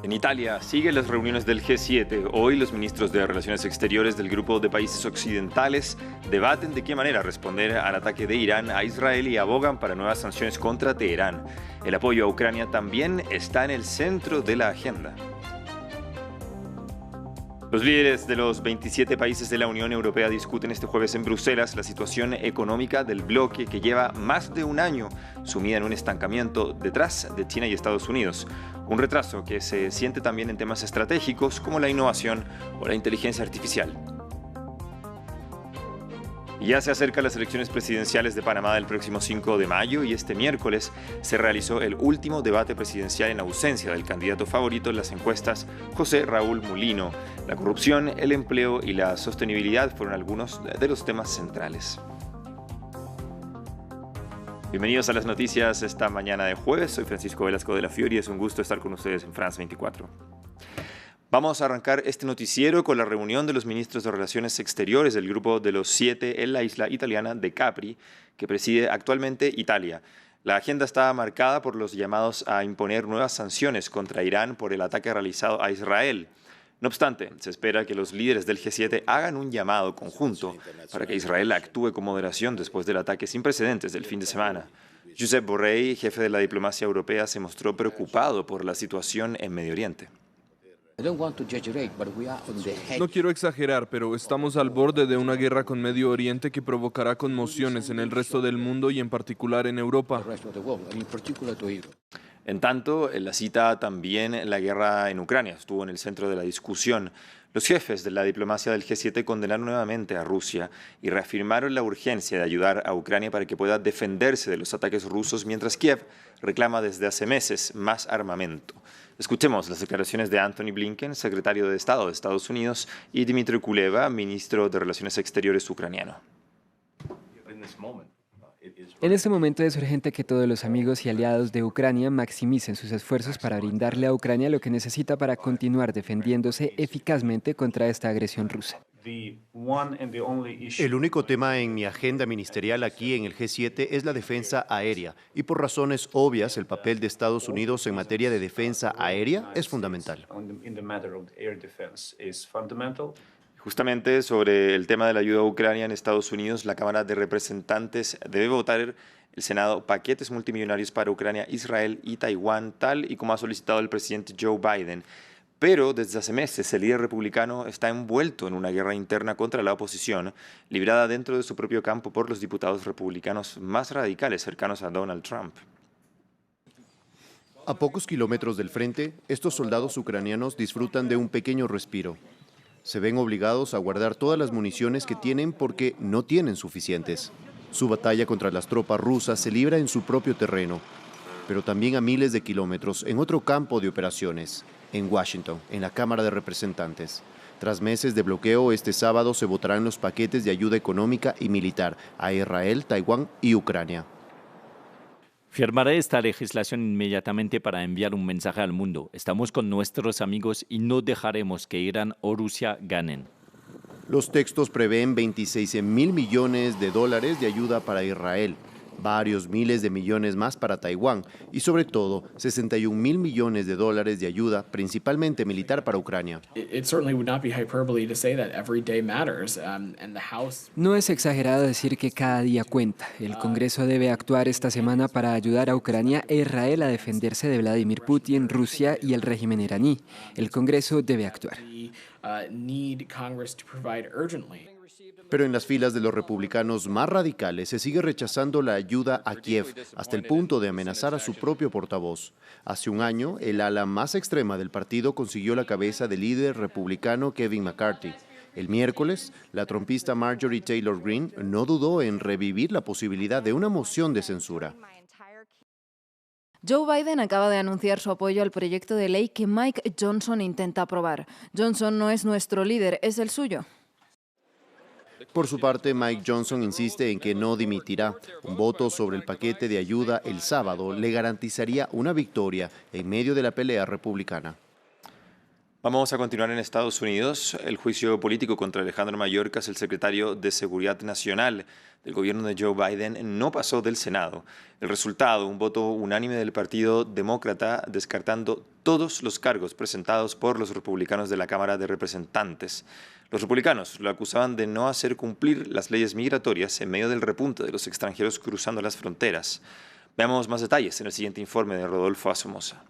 En Italia siguen las reuniones del G7. Hoy los ministros de Relaciones Exteriores del grupo de países occidentales debaten de qué manera responder al ataque de Irán a Israel y abogan para nuevas sanciones contra Teherán. El apoyo a Ucrania también está en el centro de la agenda. Los líderes de los 27 países de la Unión Europea discuten este jueves en Bruselas la situación económica del bloque que lleva más de un año sumida en un estancamiento detrás de China y Estados Unidos. Un retraso que se siente también en temas estratégicos como la innovación o la inteligencia artificial. Ya se acercan las elecciones presidenciales de Panamá del próximo 5 de mayo y este miércoles se realizó el último debate presidencial en ausencia del candidato favorito en las encuestas, José Raúl Mulino. La corrupción, el empleo y la sostenibilidad fueron algunos de los temas centrales. Bienvenidos a las noticias esta mañana de jueves. Soy Francisco Velasco de la Fiori y es un gusto estar con ustedes en France 24. Vamos a arrancar este noticiero con la reunión de los ministros de Relaciones Exteriores del Grupo de los 7 en la isla italiana de Capri, que preside actualmente Italia. La agenda está marcada por los llamados a imponer nuevas sanciones contra Irán por el ataque realizado a Israel. No obstante, se espera que los líderes del G7 hagan un llamado conjunto para que Israel actúe con moderación después del ataque sin precedentes del fin de semana. Josep Borrell, jefe de la diplomacia europea, se mostró preocupado por la situación en Medio Oriente. No quiero exagerar, pero estamos al borde de una guerra con Medio Oriente que provocará conmociones en el resto del mundo y en particular en Europa. En tanto, en la cita también la guerra en Ucrania estuvo en el centro de la discusión. Los jefes de la diplomacia del G7 condenaron nuevamente a Rusia y reafirmaron la urgencia de ayudar a Ucrania para que pueda defenderse de los ataques rusos, mientras Kiev reclama desde hace meses más armamento. Escuchemos las declaraciones de Antony Blinken, secretario de Estado de Estados Unidos, y Dmytro Kuleba, ministro de Relaciones Exteriores ucraniano. En este momento es urgente que todos los amigos y aliados de Ucrania maximicen sus esfuerzos para brindarle a Ucrania lo que necesita para continuar defendiéndose eficazmente contra esta agresión rusa. El único tema en mi agenda ministerial aquí en el G7 es la defensa aérea y por razones obvias el papel de Estados Unidos en materia de defensa aérea es fundamental. Justamente sobre el tema de la ayuda a Ucrania en Estados Unidos, la Cámara de Representantes debe votar el Senado paquetes multimillonarios para Ucrania, Israel y Taiwán, tal y como ha solicitado el presidente Joe Biden. Pero desde hace meses el líder republicano está envuelto en una guerra interna contra la oposición, librada dentro de su propio campo por los diputados republicanos más radicales cercanos a Donald Trump. A pocos kilómetros del frente, estos soldados ucranianos disfrutan de un pequeño respiro. Se ven obligados a guardar todas las municiones que tienen porque no tienen suficientes. Su batalla contra las tropas rusas se libra en su propio terreno, pero también a miles de kilómetros en otro campo de operaciones, en Washington, en la Cámara de Representantes. Tras meses de bloqueo, este sábado se votarán los paquetes de ayuda económica y militar a Israel, Taiwán y Ucrania. Firmaré esta legislación inmediatamente para enviar un mensaje al mundo. Estamos con nuestros amigos y no dejaremos que Irán o Rusia ganen. Los textos prevén 26.000 millones de dólares de ayuda para Israel, varios miles de millones más para Taiwán y sobre todo 61.000 millones de dólares de ayuda, principalmente militar, para Ucrania. No es exagerado decir que cada día cuenta. El Congreso debe actuar esta semana para ayudar a Ucrania e Israel a defenderse de Vladimir Putin, Rusia y el régimen iraní. El Congreso debe actuar. Pero en las filas de los republicanos más radicales se sigue rechazando la ayuda a Kiev hasta el punto de amenazar a su propio portavoz. Hace un año, el ala más extrema del partido consiguió la cabeza del líder republicano Kevin McCarthy. El miércoles, la trumpista Marjorie Taylor Greene no dudó en revivir la posibilidad de una moción de censura. Joe Biden acaba de anunciar su apoyo al proyecto de ley que Mike Johnson intenta aprobar. Johnson no es nuestro líder, es el suyo. Por su parte, Mike Johnson insiste en que no dimitirá. Un voto sobre el paquete de ayuda el sábado le garantizaría una victoria en medio de la pelea republicana. Vamos a continuar en Estados Unidos. El juicio político contra Alejandro Mayorkas, el secretario de Seguridad Nacional del gobierno de Joe Biden, no pasó del Senado. El resultado, un voto unánime del Partido Demócrata descartando todos los cargos presentados por los republicanos de la Cámara de Representantes. Los republicanos lo acusaban de no hacer cumplir las leyes migratorias en medio del repunte de los extranjeros cruzando las fronteras. Veamos más detalles en el siguiente informe de Rodolfo Asomosa.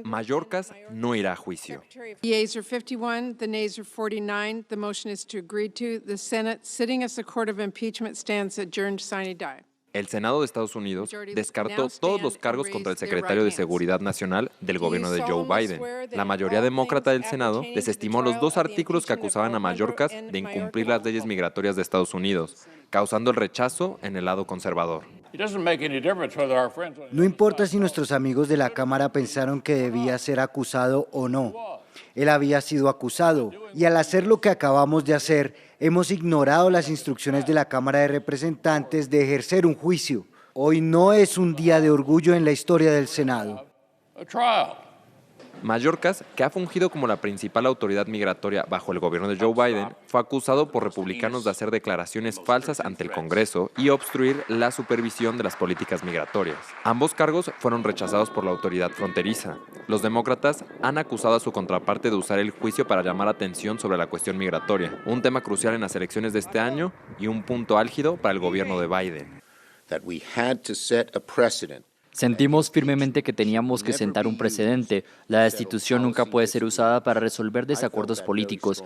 Mayorkas no irá a juicio. The yeas are 51, the nays are 49. The motion is to agree to. The Senate, sitting as the court of impeachment, stands adjourned sine die. El Senado de Estados Unidos descartó todos los cargos contra el secretario de Seguridad Nacional del gobierno de Joe Biden. La mayoría demócrata del Senado desestimó los 2 artículos que acusaban a Mayorkas de incumplir las leyes migratorias de Estados Unidos, causando el rechazo en el lado conservador. No importa si nuestros amigos de la Cámara pensaron que debía ser acusado o no. Él había sido acusado y al hacer lo que acabamos de hacer, hemos ignorado las instrucciones de la Cámara de Representantes de ejercer un juicio. Hoy no es un día de orgullo en la historia del Senado. Mayorkas, que ha fungido como la principal autoridad migratoria bajo el gobierno de Joe Biden, fue acusado por republicanos de hacer declaraciones falsas ante el Congreso y obstruir la supervisión de las políticas migratorias. Ambos cargos fueron rechazados por la autoridad fronteriza. Los demócratas han acusado a su contraparte de usar el juicio para llamar atención sobre la cuestión migratoria, un tema crucial en las elecciones de este año y un punto álgido para el gobierno de Biden. Sentimos firmemente que teníamos que sentar un precedente. La destitución nunca puede ser usada para resolver desacuerdos políticos.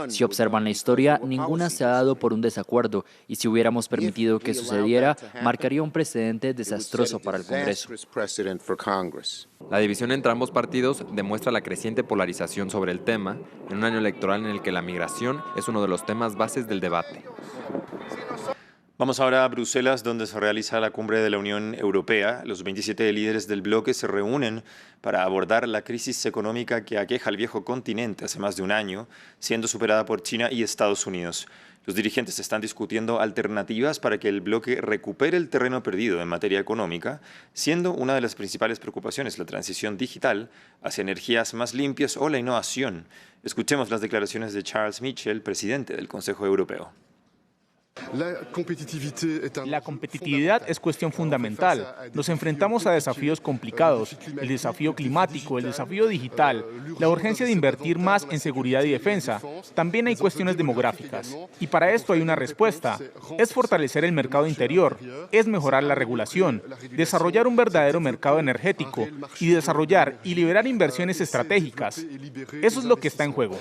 Si observan la historia, ninguna se ha dado por un desacuerdo, y si hubiéramos permitido que sucediera, marcaría un precedente desastroso para el Congreso. La división entre ambos partidos demuestra la creciente polarización sobre el tema, en un año electoral en el que la migración es uno de los temas bases del debate. Vamos ahora a Bruselas, donde se realiza la cumbre de la Unión Europea. Los 27 líderes del bloque se reúnen para abordar la crisis económica que aqueja al viejo continente hace más de un año, siendo superada por China y Estados Unidos. Los dirigentes están discutiendo alternativas para que el bloque recupere el terreno perdido en materia económica, siendo una de las principales preocupaciones la transición digital hacia energías más limpias o la innovación. Escuchemos las declaraciones de Charles Michel, presidente del Consejo Europeo. La competitividad es cuestión fundamental. Nos enfrentamos a desafíos complicados, el desafío climático, el desafío digital, la urgencia de invertir más en seguridad y defensa. También hay cuestiones demográficas. Y para esto hay una respuesta. Es fortalecer el mercado interior, es mejorar la regulación, desarrollar un verdadero mercado energético y desarrollar y liberar inversiones estratégicas. Eso es lo que está en juego.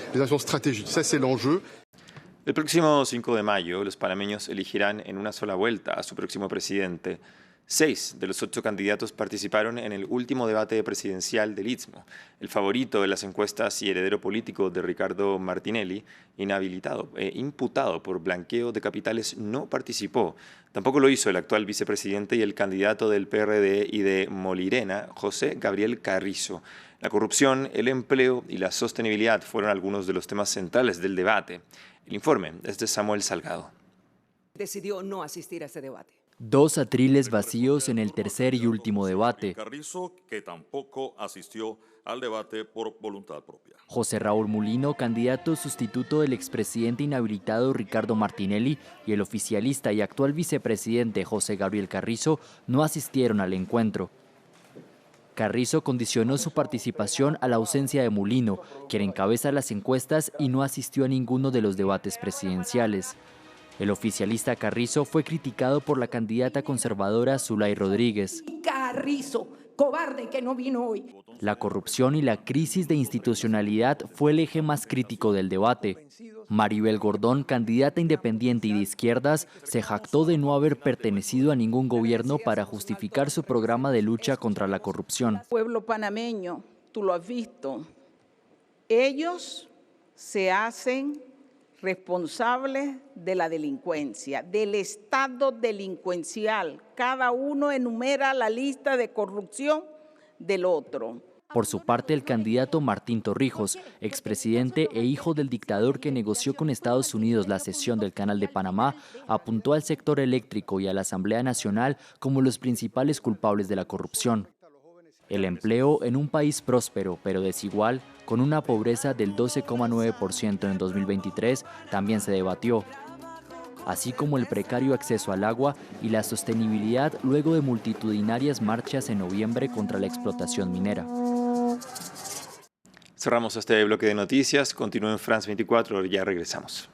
El próximo 5 de mayo, los panameños elegirán en una sola vuelta a su próximo presidente. 6 de los 8 candidatos participaron en el último debate presidencial del Istmo. El favorito de las encuestas y heredero político de Ricardo Martinelli, imputado por blanqueo de capitales, no participó. Tampoco lo hizo el actual vicepresidente y el candidato del PRD y de Molirena, José Gabriel Carrizo. La corrupción, el empleo y la sostenibilidad fueron algunos de los temas centrales del debate. El informe es de Samuel Salgado. Decidió no asistir a ese debate. 2 atriles vacíos en el tercer y último debate. Carrizo, que tampoco asistió al debate por voluntad propia. José Raúl Mulino, candidato sustituto del expresidente inhabilitado Ricardo Martinelli, y el oficialista y actual vicepresidente José Gabriel Carrizo no asistieron al encuentro. Carrizo condicionó su participación a la ausencia de Mulino, quien encabeza las encuestas y no asistió a ninguno de los debates presidenciales. El oficialista Carrizo fue criticado por la candidata conservadora Zulay Rodríguez. Carrizo, cobarde que no vino hoy. La corrupción y la crisis de institucionalidad fue el eje más crítico del debate. Maribel Gordón, candidata independiente y de izquierdas, se jactó de no haber pertenecido a ningún gobierno para justificar su programa de lucha contra la corrupción. Pueblo panameño, tú lo has visto, ellos se hacen responsables de la delincuencia, del estado delincuencial. Cada uno enumera la lista de corrupción del otro. Por su parte, el candidato Martín Torrijos, expresidente e hijo del dictador que negoció con Estados Unidos la cesión del Canal de Panamá, apuntó al sector eléctrico y a la Asamblea Nacional como los principales culpables de la corrupción. El empleo en un país próspero pero desigual, con una pobreza del 12,9% en 2023, también se debatió, así como el precario acceso al agua y la sostenibilidad luego de multitudinarias marchas en noviembre contra la explotación minera. Cerramos este bloque de noticias. Continúen en France 24, ya regresamos.